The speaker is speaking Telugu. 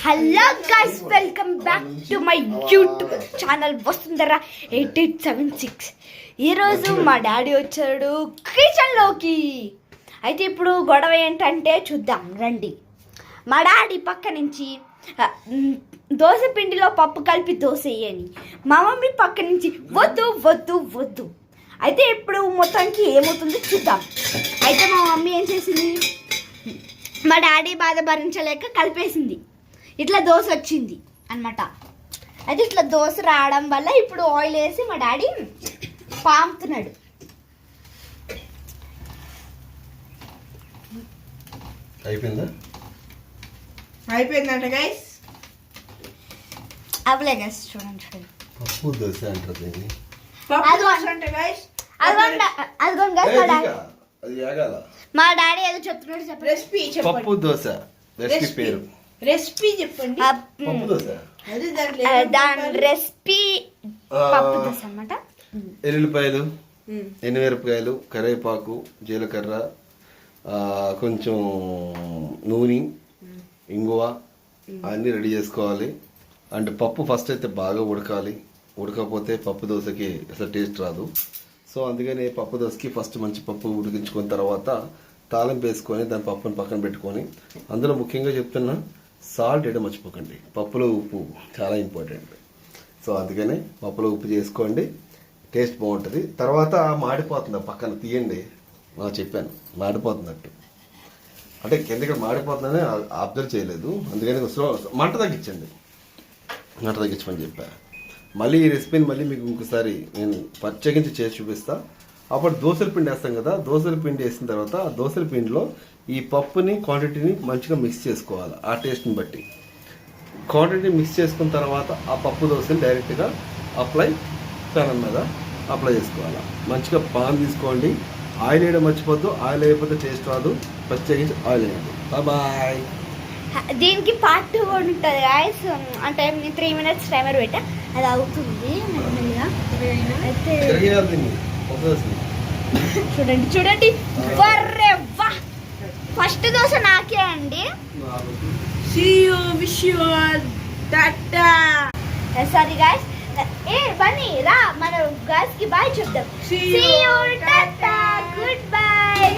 Hello guys, welcome back to my YouTube channel Vasundhara 8876. ఈరోజు మా డాడీ వచ్చాడు కిచెన్లోకి. అయితే ఇప్పుడు గొడవ ఏంటంటే చూద్దాం రండి. మా డాడీ పక్క నుంచి దోశ పిండిలో పప్పు కలిపి దోశ వేయని, మా మమ్మీ పక్క నుంచి వద్దు వద్దు వద్దు. అయితే ఇప్పుడు మొత్తానికి ఏమవుతుందో చూద్దాం. అయితే మా మమ్మీ ఏం చేసింది, మా డాడీ బాధ భరించలేక కలిపేసింది. ఇట్లా దోశ వచ్చింది అనమాట. అయితే ఇట్లా దోశ రావడం వల్ల ఇప్పుడు ఆయిల్ వేసి మా డాడీ పాముతున్నాడు. అయిపోయిందంట గైస్. అవలే గైస్, చూడండి చూడండి. పప్పు దోశ అంటారు. మా డాడీ ఏదో చెప్తున్నాడు, చెప్పండి. రెసిపీ చెప్పండి. పప్పు దోశ రెసిపీ పేరు. రెసిపీ చెప్పండి. పప్పు దోశ దాని రెసిపీ పప్పు దోశ అన్నమాట. ఎల్లుల్లిపాయలు, ఎండుమిరపకాయలు, కరివేపాకు, జీలకర్ర, కొంచెం నూనె, ఇంగువ అన్నీ రెడీ చేసుకోవాలి. అంటే పప్పు ఫస్ట్ అయితే బాగా ఉడకాలి. ఉడకపోతే పప్పు దోశకి అసలు టేస్ట్ రాదు. సో అందుకని పప్పు దోశకి ఫస్ట్ మంచి పప్పు ఉడికించుకున్న తర్వాత తాలింపు వేసుకొని దాని పప్పుని పక్కన పెట్టుకొని, అందులో ముఖ్యంగా చెప్తున్నా సాల్ట్ వేయడం మర్చిపోకండి. పప్పులో ఉప్పు చాలా ఇంపార్టెంట్. సో అందుకని పప్పులో ఉప్పు చేసుకోండి, టేస్ట్ బాగుంటుంది. తర్వాత మాడిపోతుంది, పక్కన తీయండి. చెప్పాను మాడిపోతున్నట్టు, అంటే కిందకి మాడిపోతుందని అబ్జర్వ్ చేయలేదు. అందుకని మంట తగ్గించండి, మంట తగ్గించమని చెప్పా. మళ్ళీ ఈ రెసిపీని మళ్ళీ మీకు ఇంకోసారి నేను ప్రత్యేకించి చేసి చూపిస్తా. అప్పుడు దోశల పిండి వేస్తాం కదా, దోశల పిండి వేసిన తర్వాత ఆ దోశల పిండిలో ఈ పప్పుని క్వాంటిటీని మంచిగా మిక్స్ చేసుకోవాలి. ఆ టేస్ట్ని బట్టి క్వాంటిటీ మిక్స్ చేసుకున్న తర్వాత ఆ పప్పు దోశని డైరెక్ట్గా పెనం మీద అప్లై చేసుకోవాలి. మంచిగా పాన్ తీసుకోండి. ఆయిల్ వేయడం మర్చిపోద్దు, ఆయిల్ వేయకపోతే టేస్ట్ రాదు. ప్రత్యేకించి ఆయిల్ వేయండి. బాయ్. దీనికి పార్ట్ 2 కూడా ఉంటుంది గాయస్. అంటే 3 minutes టైమర్ పెట్టా, అది అవుతుంది మెల్లమెల్లగా. అయితే చూడండి చూడండి, వర్రే వా, ఫస్ట్ దోశ నాకే అండి. Sorry guys. ఏ బన్నీ రా, మన గాయస్ కి బాయ్ చెప్దాం. See you, tata, goodbye.